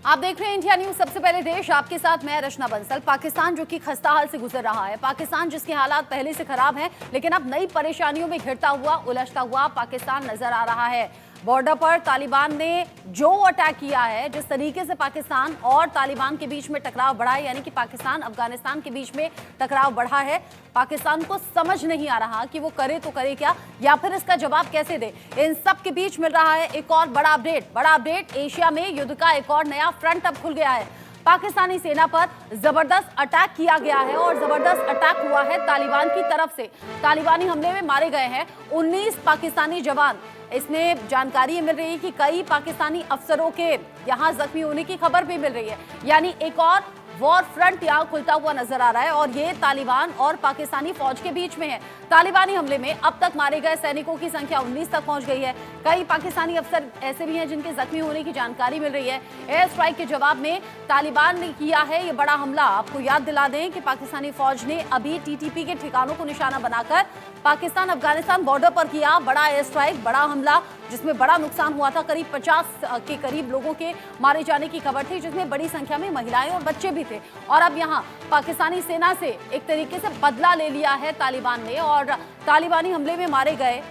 आप देख रहे हैं इंडिया न्यूज। सबसे पहले देश, आपके साथ मैं रचना बंसल। पाकिस्तान जो कि खस्ता हाल से गुजर रहा है, पाकिस्तान जिसके हालात पहले से खराब हैं, लेकिन अब नई परेशानियों में घिरता हुआ, उलझता हुआ पाकिस्तान नजर आ रहा है। बॉर्डर पर तालिबान ने जो अटैक किया है, जिस तरीके से पाकिस्तान और तालिबान के बीच में टकराव बढ़ा है, यानी कि पाकिस्तान अफगानिस्तान के बीच में टकराव बढ़ा है, पाकिस्तान को समझ नहीं आ रहा कि वो करे तो करे क्या, या फिर इसका जवाब कैसे दे। इन सब के बीच मिल रहा है एक और बड़ा अपडेट। एशिया में युद्ध का एक और नया फ्रंट अब खुल गया है। पाकिस्तानी सेना पर जबरदस्त अटैक किया गया है और जबरदस्त अटैक हुआ है तालिबान की तरफ से। तालिबानी हमले में मारे गए हैं 19 पाकिस्तानी जवान। इसमें जानकारी मिल रही है कि कई पाकिस्तानी अफसरों के यहां जख्मी होने की खबर भी मिल रही है, यानी एक और वॉर फ्रंट यहां खुलता हुआ नजर आ रहा है और ये तालिबान और पाकिस्तानी फौज के बीच में है। तालिबानी हमले में अब तक मारे गए सैनिकों की संख्या 19 तक पहुंच गई है। कई पाकिस्तानी अफसर ऐसे भी हैं जिनके जख्मी होने की जानकारी मिल रही है। एयर स्ट्राइक के जवाब में तालिबान ने किया है ये बड़ा हमला। आपको याद दिला दें कि पाकिस्तानी फौज ने अभी टीटीपी के ठिकानों को निशाना बनाकर पाकिस्तान अफगानिस्तान बॉर्डर पर किया बड़ा एयर स्ट्राइक, बड़ा हमला, जिसमें बड़ा नुकसान हुआ था। करीब 50 के करीब लोगों के मारे जाने की खबर थी, जिसमें बड़ी संख्या में महिलाएं और बच्चे भी थे। और अब यहां पाकिस्तानी सेना से एक तरीके से बदला ले लिया है तालिबान ने और तालिबानी हमले में मारे गए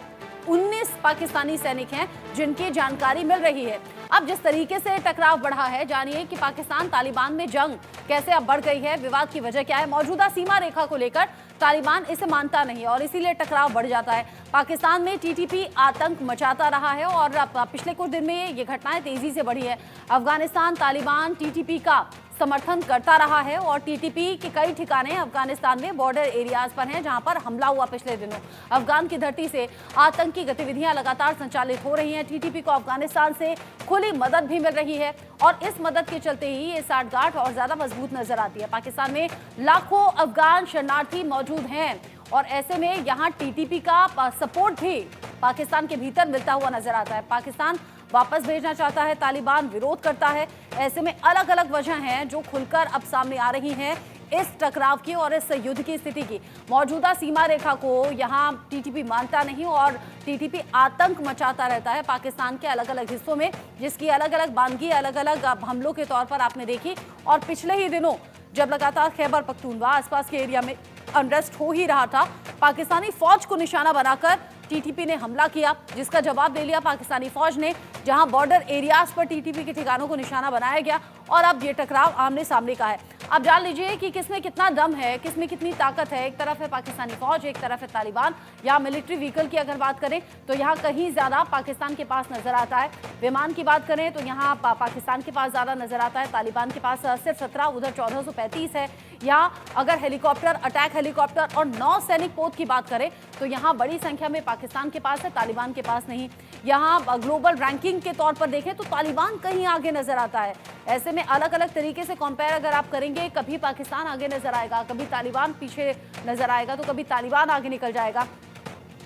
19 पाकिस्तानी सैनिक हैं जिनकी जानकारी मिल रही है। अब जिस तरीके से टकराव बढ़ा है, जानिए कि पाकिस्तान तालिबान में जंग कैसे अब बढ़ गई है, विवाद की वजह क्या है। मौजूदा सीमा रेखा को लेकर तालिबान इसे मानता नहीं और इसीलिए टकराव बढ़ जाता है। पाकिस्तान में टीटीपी आतंक मचाता रहा है और पिछले कुछ दिन में ये घटनाएं तेजी से बढ़ी है। अफगानिस्तान तालिबान टीटीपी का समर्थन करता रहा है और टीटीपी के कई ठिकाने अफगानिस्तान में बॉर्डर एरियाज पर हैं, जहां पर हमला हुआ पिछले दिनों। अफगान की धरती से आतंकी गतिविधियां लगातार संचालित हो रही हैं। टीटीपी को अफगानिस्तान से खुली मदद भी मिल रही है और इस मदद के चलते ही ये साठगांठ और ज्यादा मजबूत नजर आती है। पाकिस्तान में लाखों अफगान शरणार्थी मौजूद हैं और ऐसे में यहाँ टीटीपी का सपोर्ट भी पाकिस्तान के भीतर मिलता हुआ नजर आता है। पाकिस्तान वापस भेजना चाहता है, तालिबान विरोध करता है। ऐसे में अलग अलग वजह हैं जो खुलकर अब सामने आ रही हैं इस टकराव की और इस युद्ध की स्थिति की। मौजूदा सीमा रेखा को यहाँ टीटीपी मानता नहीं और टीटीपी आतंक मचाता रहता है पाकिस्तान के अलग अलग हिस्सों में, जिसकी अलग अलग बानगी अलग अलग हमलों के तौर पर आपने देखी। और पिछले ही दिनों जब लगातार खैबर पख्तूनख्वा आसपास के एरिया में अनरेस्ट हो ही रहा था, पाकिस्तानी फौज को निशाना बनाकर टीटीपी ने हमला किया, जिसका जवाब दे लिया पाकिस्तानी फौज ने, जहां बॉर्डर एरियाज पर टीटीपी के ठिकानों को निशाना बनाया गया और अब ये टकराव आमने सामने का है। अब जान लीजिए कि किसमें कितना दम है, किसमें कितनी ताकत है। एक तरफ है पाकिस्तानी फौज, एक तरफ है तालिबान। यहाँ मिलिट्री व्हीकल की अगर बात करें तो यहाँ कहीं ज्यादा पाकिस्तान के पास नजर आता है। विमान की बात करें तो यहाँ पाकिस्तान के पास ज्यादा नजर आता है, तालिबान के पास सिर्फ 17, उधर 1435 है। यहाँ अगर हेलीकॉप्टर, अटैक हेलीकॉप्टर और 9 सैनिक पोत की बात करें तो यहाँ बड़ी संख्या में पाकिस्तान के पास है, तालिबान के पास नहीं। यहाँ ग्लोबल रैंकिंग के तौर पर देखें तो तालिबान कहीं आगे नजर आता है। ऐसे में अलग अलग तरीके से कंपेयर अगर आप करेंगे, कभी पाकिस्तान आगे नजर आएगा, कभी तालिबान पीछे नजर आएगा, तो कभी तालिबान आगे निकल जाएगा।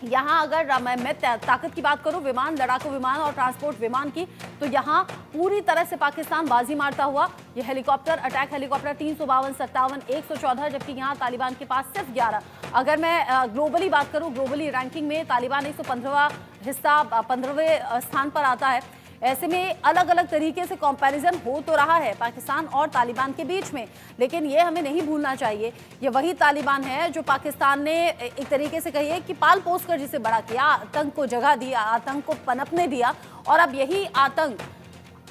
यहाँ अगर मैं ताकत की बात करूं, विमान, लड़ाकू विमान और ट्रांसपोर्ट विमान की, तो यहाँ पूरी तरह से पाकिस्तान बाजी मारता हुआ। ये हेलीकॉप्टर, अटैक हेलीकॉप्टर 352, 57, 114, जबकि यहाँ तालिबान के पास सिर्फ 11। अगर मैं ग्लोबली बात करूं, ग्लोबली रैंकिंग में तालिबान 115वां हिस्सा, 15वें स्थान पर आता है। ऐसे में अलग अलग तरीके से कंपैरिजन हो तो रहा है पाकिस्तान और तालिबान के बीच में, लेकिन ये हमें नहीं भूलना चाहिए, ये वही तालिबान है जो पाकिस्तान ने एक तरीके से कहिए कि पाल पोस कर जिसे बड़ा किया, आतंक को जगह दिया, आतंक को पनपने दिया और अब यही आतंक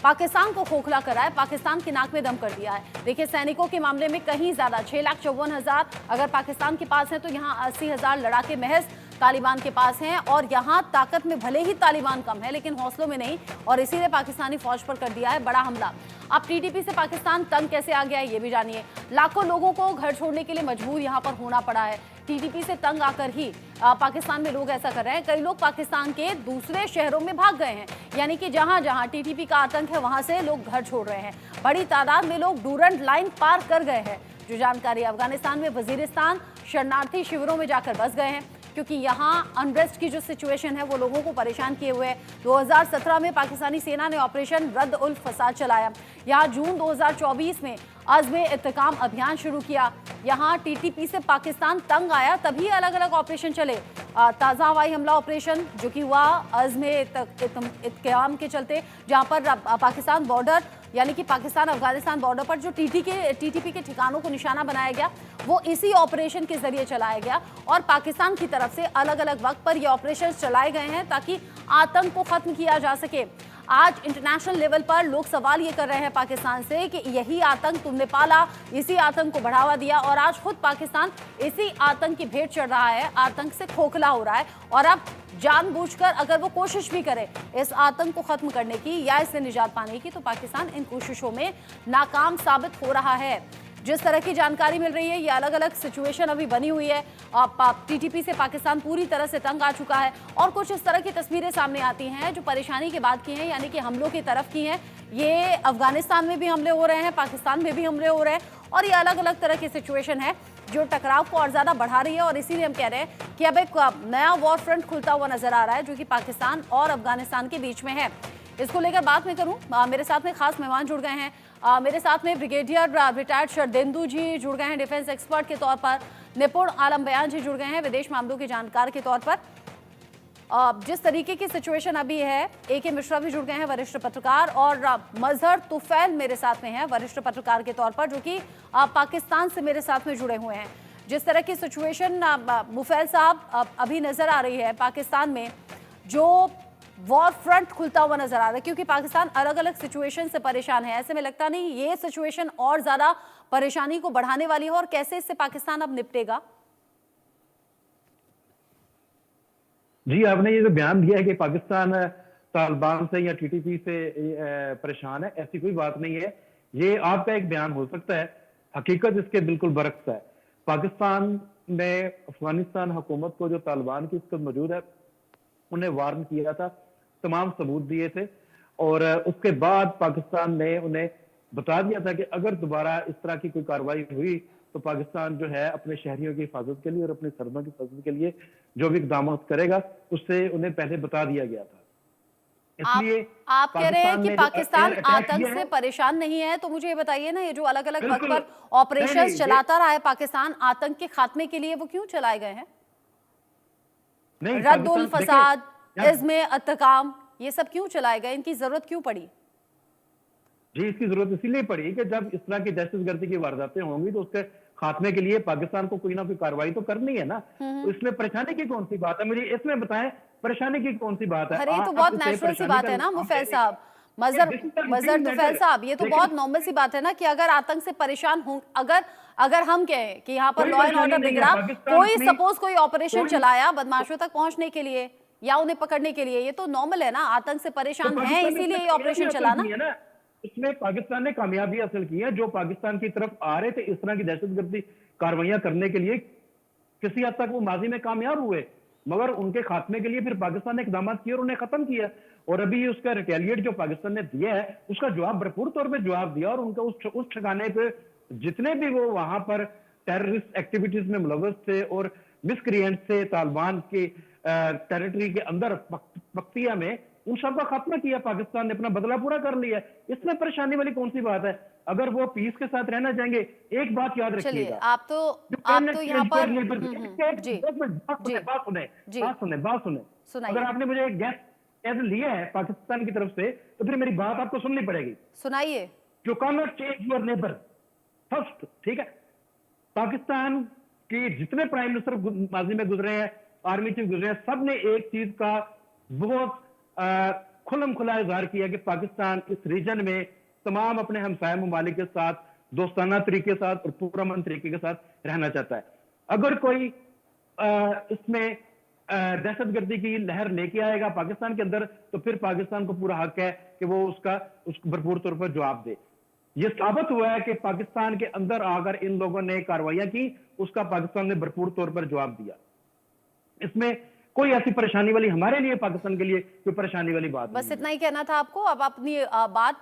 पाकिस्तान को खोखला कराए, पाकिस्तान के नाक में दम कर दिया है। देखिए, सैनिकों के मामले में कहीं ज्यादा 6,54,000 अगर पाकिस्तान के पास है तो यहाँ 80,000 लड़ाके महज तालिबान के पास हैं और यहाँ ताकत में भले ही तालिबान कम है लेकिन हौसलों में नहीं, और इसीलिए पाकिस्तानी फौज पर कर दिया है बड़ा हमला। अब टीटीपी से पाकिस्तान तंग कैसे आ गया है ये भी जानिए। लाखों लोगों को घर छोड़ने के लिए मजबूर यहाँ पर होना पड़ा है। टीटीपी से तंग आकर ही पाकिस्तान में लोग ऐसा कर रहे हैं। कई लोग पाकिस्तान के दूसरे शहरों में भाग गए हैं, यानी कि जहां जहां टीटीपी का आतंक है वहां से लोग घर छोड़ रहे हैं। बड़ी तादाद में लोग डूरंट लाइन पार कर गए हैं। जो जानकारी अफगानिस्तान में वजीरिस्तान शरणार्थी शिविरों में जाकर बस गए हैं, क्योंकि यहाँ अनरेस्ट की जो सिचुएशन है वो लोगों को परेशान किए हुए है। 2017 में पाकिस्तानी सेना ने ऑपरेशन रद्द उल फसाद चलाया। यहाँ जून 2024 में अज़्म इंतकाम अभियान शुरू किया। यहाँ टीटीपी से पाकिस्तान तंग आया, तभी अलग अलग ऑपरेशन चले। ताज़ा हवाई हमला ऑपरेशन जो कि हुआ अज़्म इंतकाम के चलते, जहाँ पर पाकिस्तान बॉर्डर यानी कि पाकिस्तान अफगानिस्तान बॉर्डर पर जो टीटीपी के ठिकानों को निशाना बनाया गया, वो इसी ऑपरेशन के जरिए चलाया गया और पाकिस्तान की तरफ से अलग अलग वक्त पर ये ऑपरेशन चलाए गए हैं ताकि आतंक को खत्म किया जा सके। आज इंटरनेशनल लेवल पर लोग सवाल ये कर रहे हैं पाकिस्तान से कि यही आतंक तुमने पाला, इसी आतंक को बढ़ावा दिया और आज खुद पाकिस्तान इसी आतंक की भेंट चढ़ रहा है, आतंक से खोखला हो रहा है और अब जानबूझकर अगर वो कोशिश भी करे इस आतंक को खत्म करने की या इससे निजात पाने की, तो पाकिस्तान इन कोशिशों में नाकाम साबित हो रहा है। जिस तरह की जानकारी मिल रही है, ये अलग अलग सिचुएशन अभी बनी हुई है। टीटीपी से पाकिस्तान पूरी तरह से तंग आ चुका है और कुछ इस तरह की तस्वीरें सामने आती हैं जो परेशानी की बात की हैं, यानी कि हमलों की तरफ की हैं। ये अफगानिस्तान में भी हमले हो रहे हैं, पाकिस्तान में भी हमले हो रहे हैं और ये अलग अलग तरह की सिचुएशन है जो टकराव को और ज्यादा बढ़ा रही है और इसीलिए हम कह रहे हैं कि अब एक नया वॉर फ्रंट खुलता हुआ नजर आ रहा है जो कि पाकिस्तान और अफगानिस्तान के बीच में है। इसको लेकर बात मैं करूं, मेरे साथ में खास मेहमान जुड़ गए हैं। मेरे साथ में ब्रिगेडियर रिटायर्ड शरदेंदु जी जुड़ गए हैं डिफेंस एक्सपर्ट के तौर पर, निपुण आलम बयान जी जुड़ गए हैं विदेश मामलों के जानकार के तौर पर। जिस तरीके की सिचुएशन अभी है, AK मिश्रा भी जुड़ गए हैं वरिष्ठ पत्रकार और मजहर तुफैल मेरे साथ में हैं वरिष्ठ पत्रकार के तौर पर जो कि पाकिस्तान से मेरे साथ में जुड़े हुए हैं। जिस तरह की सिचुएशन मुफैल साहब अभी नजर आ रही है पाकिस्तान में, जो वॉर फ्रंट खुलता हुआ नजर आ रहा है क्योंकि पाकिस्तान अलग अलग सिचुएशन से परेशान है, ऐसे में लगता नहीं ये सिचुएशन और ज्यादा परेशानी को बढ़ाने वाली है और कैसे इससे पाकिस्तान अब निपटेगा? जी, आपने ये जो बयान दिया है कि पाकिस्तान तालिबान से या टीटीपी से परेशान है, ऐसी कोई बात नहीं है। ये आपका एक बयान हो सकता है, हकीकत इसके बिल्कुल बरक्स है। पाकिस्तान ने अफगानिस्तान हुकूमत को जो तालिबान की इसको मौजूद है उन्हें वार्न किया था, तमाम सबूत दिए थे और उसके बाद पाकिस्तान ने उन्हें बता दिया था कि अगर दोबारा इस तरह की कोई कार्रवाई हुई तो पाकिस्तान जो है अपने शहरियों की हिफाजत के लिए और अपनी सरहदों की हिफाजत के लिए जो भी इकदाम करेगा उससे उन्हें पहले बता दिया गया था। इसलिए आप कह रहे हैं कि पाकिस्तान आतंक से परेशान नहीं है, तो मुझे ये बताइए ना, ये जो अलग अलग वक्त पर ऑपरेशंस चलाता रहा है पाकिस्तान आतंक के खात्मे के लिए, वो क्यों चलाए गए हैं? रद्दुल फसाद, इज़्मे अत्तकाम, ये सब क्यों चलाए गए? इनकी जरूरत क्यों पड़ी? जी, इसकी जरूरत इसीलिए पड़ी कि जब इस तरह की दहशतगर्दी की वारदातें होंगी तो उसके खात्मे के लिए पाकिस्तान को कोई ना कोई कार्रवाई तो करनी है ना। तो इसमें परेशानी की कौन सी बात है? मुझे इसमें बताएं, परेशानी की कौन सी बात है? अरे तो बहुत नेचुरल सी बात है ना मुफैल साहब, मजहर तुफैल साहब, ये तो बहुत नॉर्मल सी बात है ना कि अगर आतंक से परेशान हो, अगर हम कहें कि यहाँ पर लॉ एंड ऑर्डर बिगड़ा, कोई सपोज कोई ऑपरेशन चलाया बदमाशों तक पहुंचने के लिए या उन्हें पकड़ने के लिए, ये तो नॉर्मल है ना। आतंक से परेशान है इसीलिए ये ऑपरेशन चलाना। इसमें पाकिस्तान ने कामयाबी हासिल की है। जो पाकिस्तान की तरफ आ रहे थे इस तरह की दहशतगर्दी कार्रवाइयां करने के लिए, किसी हद तक वो माजी में कामयाब हुए, मगर उनके खात्मे के लिए फिर पाकिस्तान ने इकदाम किए और उन्हें खत्म किया। और अभी उसका रिटेलिएट जो पाकिस्तान ने दिया है उसका जवाब भरपूर तौर पर जवाब दिया और उनका उस ठिकाने पे जितने भी वो वहां पर टेररिस्ट एक्टिविटीज में मुलव्वस थे और मिसक्रिएंट थे तालिबान की टेरिटरी के अंदर बख्तिया में, उन सबका खात्मा किया पाकिस्तान ने, अपना बदला पूरा कर लिया। इसमें परेशानी वाली कौन सी बात है? अगर वो पीस के साथ रहना चाहेंगे, एक बात याद रखिएगा, आप तो यहाँ पर बात सुने। अगर आपने मुझे एक गेस्ट एज लिया है पाकिस्तान की तरफ से तो फिर मेरी बात आपको सुननी पड़ेगी। सुनाइए। You can not change your neighbour first, ठीक है? पाकिस्तान के जितने प्राइम मिनिस्टर माजी में गुजरे हैं, आर्मी चीफ गुजरे हैं, सब ने एक चीज का बहुत खुलम खुला इजहार किया कि पाकिस्तान इस रीजन में तमाम अपने हमसाया ममालिक के साथ दोस्ताना तरीके के साथ और पुरअमन तरीके के साथ रहना चाहता है। अगर कोई इसमें दहशतगर्दी की लहर लेके आएगा पाकिस्तान के अंदर तो फिर पाकिस्तान को पूरा हक है कि वो उसको भरपूर तौर पर जवाब दे। ये साबित हुआ है कि पाकिस्तान के अंदर आकर इन लोगों ने कार्रवाइयां की, उसका पाकिस्तान ने भरपूर तौर पर जवाब दिया। इसमें कोई ऐसी परेशानी वाली हमारे लिए, पाकिस्तान के लिए कोई परेशानी वाली बात बस इतना ही कहना था आपको। अब अपनी बात